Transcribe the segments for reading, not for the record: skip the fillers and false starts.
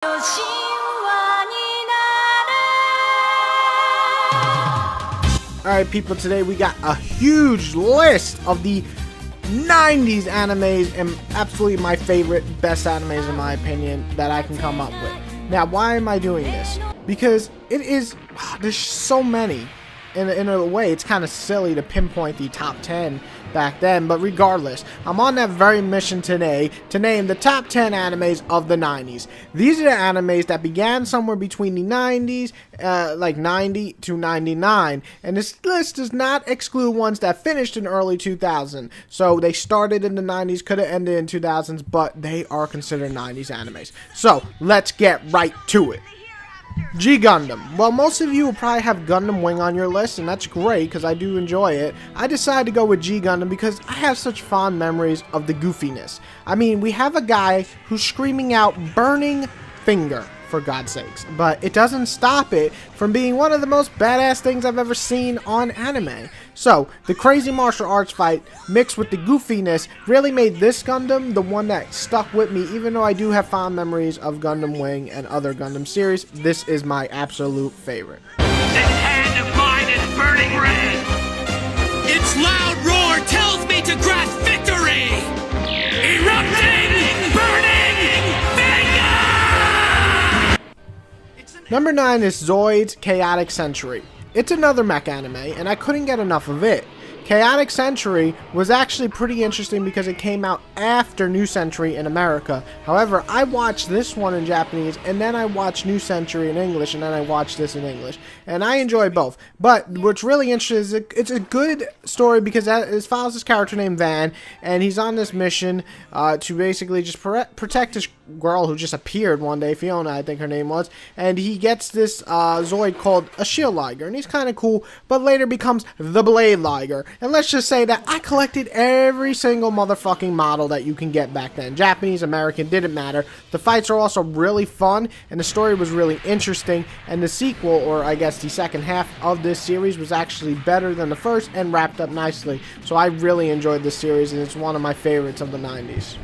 Alright people, today we got a huge list of the 90s animes and absolutely my favorite, best animes in my opinion that I can come up with. Now, why am I doing this? Because there's so many. In a way, it's kind of silly to pinpoint the top 10 back then, but regardless, I'm on that very mission today to name the top 10 animes of the 90s. These are the animes that began somewhere between the 90s, like 90 to 99, and this list does not exclude ones that finished in early 2000. So they started in the 90s, could have ended in 2000s, but they are considered 90s animes. So let's get right to it. G-Gundam. Well, most of you will probably have Gundam Wing on your list, and that's great because I do enjoy it. I decided to go with G-Gundam because I have such fond memories of the goofiness. I mean, we have a guy who's screaming out burning finger, for God's sakes, but it doesn't stop it from being one of the most badass things I've ever seen on anime. So, the crazy martial arts fight mixed with the goofiness really made this Gundam the one that stuck with me. Even though I do have fond memories of Gundam Wing and other Gundam series, this is my absolute favorite. This hand of mine is burning red! Its loud roar tells me to grasp victory! Erupting, burning finger! Number 9 is Zoid's Chaotic Century. It's another mech anime, and I couldn't get enough of it. Chaotic Century was actually pretty interesting because it came out after New Century in America. However, I watched this one in Japanese, and then I watched New Century in English, and then I watched this in English. And I enjoy both. But what's really interesting is it's a good story because it follows this character named Van, and he's on this mission to basically just protect this girl who just appeared one day, Fiona I think her name was, and he gets this Zoid called a Shield Liger, and he's kind of cool, but later becomes the Blade Liger. And let's just say that I collected every single motherfucking model that you can get back then. Japanese, American, didn't matter. The fights are also really fun, and the story was really interesting, and the sequel, or I guess the second half of this series, was actually better than the first and wrapped up nicely. So I really enjoyed this series, and it's one of my favorites of the 90s.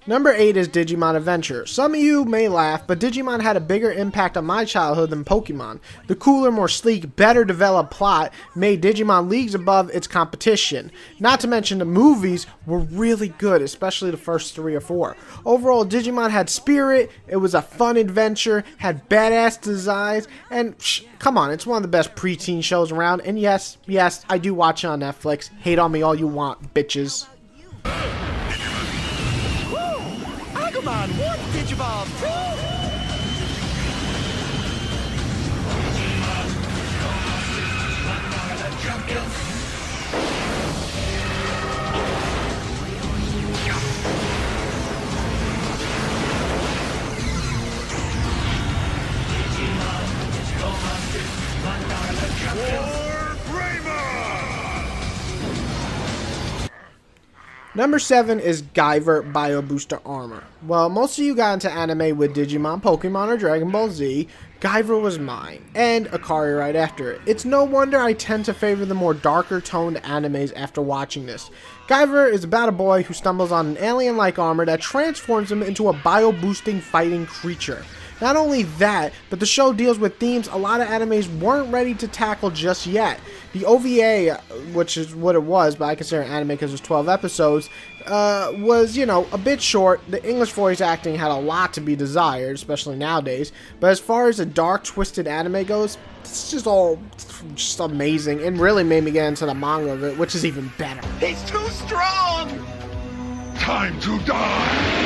Number 8 is Digimon Adventure. Some of you may laugh, but Digimon had a bigger impact on my childhood than Pokemon. The cooler, more sleek, better developed plot made Digimon leagues above its competition. Not to mention the movies were really good, especially the first 3 or 4. Overall, Digimon had spirit, it was a fun adventure, had badass designs, and come on, it's one of the best preteen shows around. And yes, I do watch it on Netflix. Hate on me all you want, bitches. Digimon 1, Digimon 2. Number 7 is Guyver Bio Booster Armor. Well, most of you got into anime with Digimon, Pokemon, or Dragon Ball Z. Guyver was mine, and Akari right after it. It's no wonder I tend to favor the more darker toned animes after watching this. Guyver is about a boy who stumbles on an alien-like armor that transforms him into a bio-boosting fighting creature. Not only that, but the show deals with themes a lot of animes weren't ready to tackle just yet. The OVA, which is what it was, but I consider it anime because it was 12 episodes, was, you know, a bit short. The English voice acting had a lot to be desired, especially nowadays. But as far as a dark, twisted anime goes, it's just all just amazing, and really made me get into the manga of it, which is even better. He's too strong! Time to die!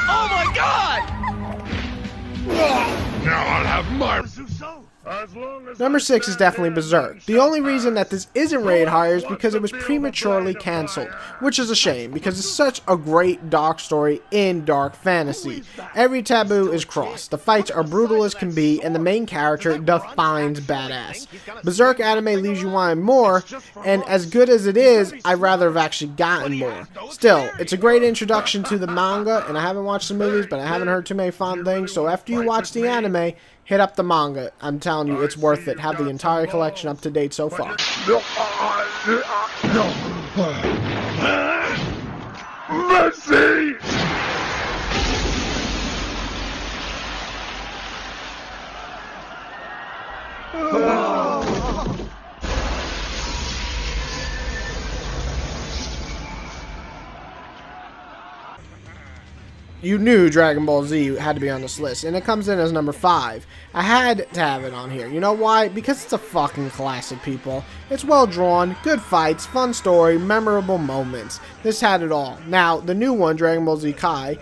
Oh my god! Now I'll have my... Number 6 is definitely Berserk. The only reason that this isn't rated higher is because it was prematurely cancelled, which is a shame because it's such a great dark story in dark fantasy. Every taboo is crossed, the fights are brutal as can be, and the main character defines badass. Berserk anime leaves you wanting more, and as good as it is, I'd rather have actually gotten more. Still, it's a great introduction to the manga, and I haven't watched the movies, but I haven't heard too many fond things, so after you watch the anime, hit up the manga. I'm telling you, it's worth it. Have the entire collection up to date so far. Mercy! You knew Dragon Ball Z had to be on this list, and it comes in as number 5. I had to have it on here. You know why? Because it's a fucking classic, people. It's well drawn, good fights, fun story, memorable moments. This had it all. Now, the new one, Dragon Ball Z Kai,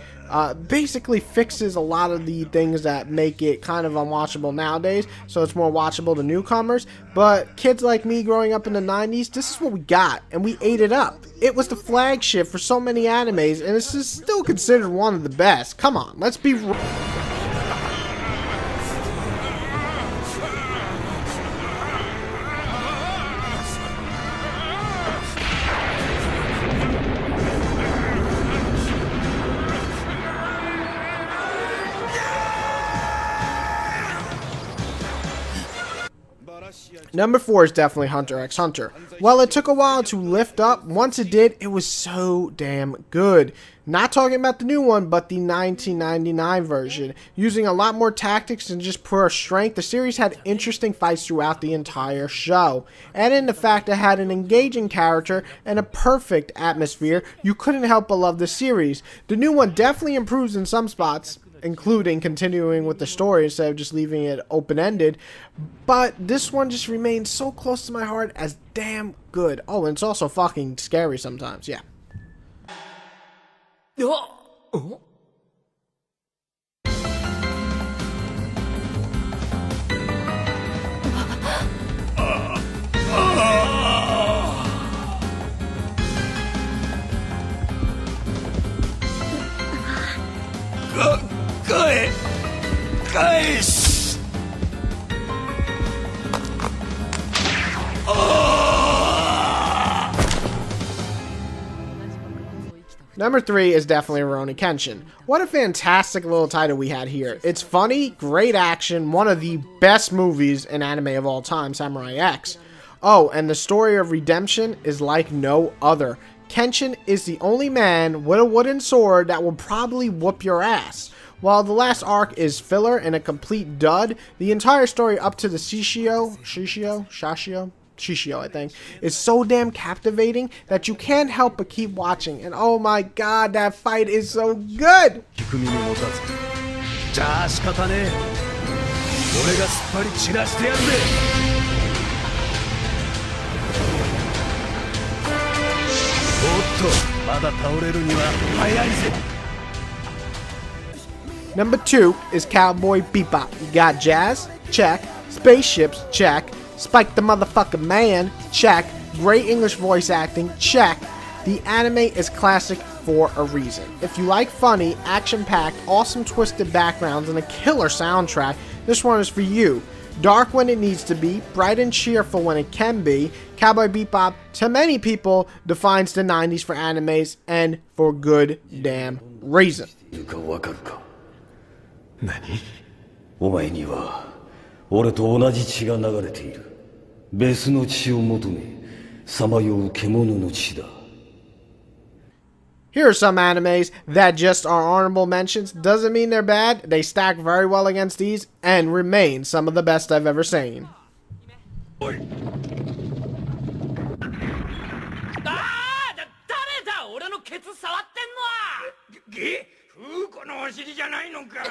basically fixes a lot of the things that make it kind of unwatchable nowadays, so it's more watchable to newcomers. But kids like me growing up in the 90s, this is what we got, and we ate it up. It was the flagship for so many animes, and it's just still considered one of the best. Come on, let's be real. Number 4 is definitely Hunter x Hunter. While it took a while to lift up, once it did, it was so damn good. Not talking about the new one, but the 1999 version. Using a lot more tactics than just pure strength, the series had interesting fights throughout the entire show. And in the fact it had an engaging character and a perfect atmosphere, you couldn't help but love the series. The new one definitely improves in some spots, including continuing with the story instead of just leaving it open-ended, but this one just remains so close to my heart as damn good. Oh, and it's also fucking scary sometimes, yeah. Number 3 is definitely Rurouni Kenshin. What a fantastic little title we had here. It's funny, great action, one of the best movies in anime of all time, Samurai X. Oh, and the story of redemption is like no other. Kenshin is the only man with a wooden sword that will probably whoop your ass. While the last arc is filler and a complete dud, the entire story up to the Shishio, I think, is so damn captivating that you can't help but keep watching. And oh my god, that fight is so good! Number 2 is Cowboy Bebop. You got jazz? Check. Spaceships? Check. Spike the motherfucking man? Check. Great English voice acting? Check. The anime is classic for a reason. If you like funny, action-packed, awesome twisted backgrounds, and a killer soundtrack, this one is for you. Dark when it needs to be, bright and cheerful when it can be, Cowboy Bebop, to many people, defines the 90s for animes, and for good damn reason. 何？お前には俺と同じ血が流れている。別の血を求め、さまよう獣の血だ。 Here are some animes that just are honorable mentions. Doesn't mean they're bad. They stack very well against these and remain some of the best I've ever seen. このお尻じゃないのか。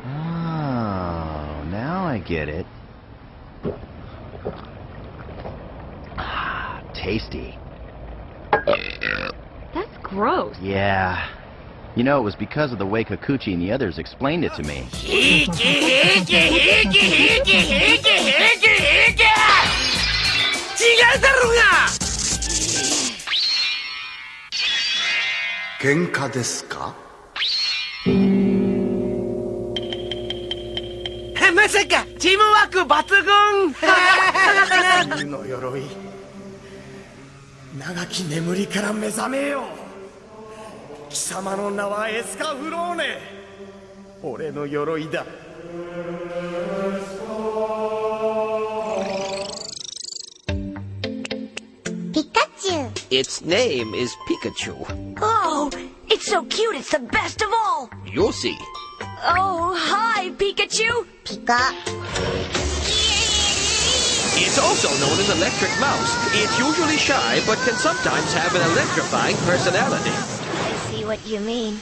Oh, now I get it. Ah, tasty. That's gross. Yeah. You know, it was because of the way Kikuchi and the others explained it to me. Yu no yoroi. 長き眠りから目覚めよ。貴様の名はエスカフローネ。俺の鎧だ。Pikachu. Its name is Pikachu. Oh, it's so cute. It's the best of all. You'll see. Oh, hi, Pikachu. Pika. It's also known as Electric Mouse. It's usually shy, but can sometimes have an electrifying personality. I see what you mean.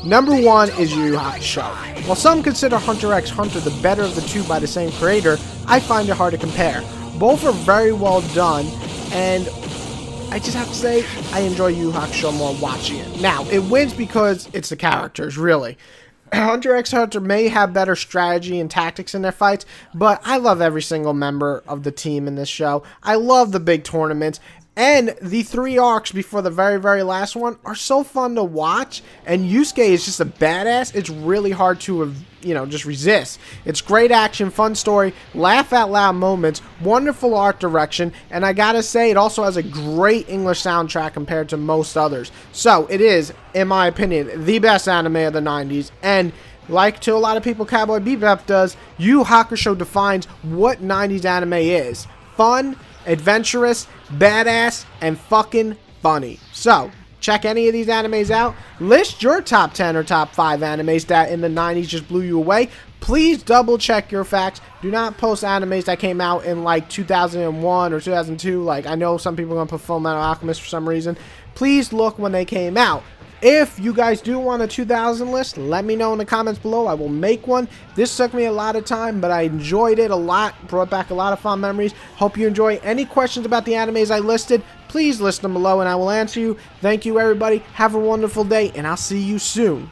Number 1 is Yu Yu Hakusho. While some consider Hunter x Hunter the better of the two by the same creator, I find it hard to compare. Both are very well done, and I just have to say, I enjoy Yu Yu Hakusho more watching it. Now, it wins because it's the characters, really. Hunter x Hunter may have better strategy and tactics in their fights, but I love every single member of the team in this show. I love the big tournaments. And the 3 arcs before the very, very last one are so fun to watch. And Yusuke is just a badass. It's really hard to, just resist. It's great action, fun story, laugh out loud moments, wonderful art direction. And I gotta say, it also has a great English soundtrack compared to most others. So it is, in my opinion, the best anime of the 90s. And like to a lot of people Cowboy Bebop does, Yu Yu Hakusho defines what 90s anime is. Fun, adventurous, badass, and fucking funny. So, check any of these animes out. List your top 10 or top 5 animes that in the 90s just blew you away. Please double check your facts. Do not post animes that came out in like 2001 or 2002. Like, I know some people are going to put Full Metal Alchemist for some reason. Please look when they came out. If you guys do want a 2000 list, let me know in the comments below. I will make one. This took me a lot of time, but I enjoyed it a lot. Brought back a lot of fond memories. Hope you enjoy. Any questions about the animes I listed, please list them below and I will answer you. Thank you, everybody. Have a wonderful day, and I'll see you soon.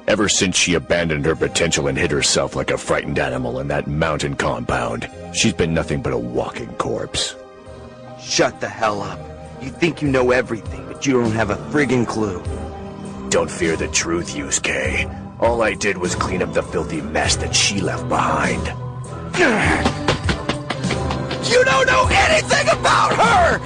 Ever since she abandoned her potential and hid herself like a frightened animal in that mountain compound, she's been nothing but a walking corpse. Shut the hell up. You think you know everything, but you don't have a friggin' clue. Don't fear the truth, Yusuke. All I did was clean up the filthy mess that she left behind. You don't know anything about her!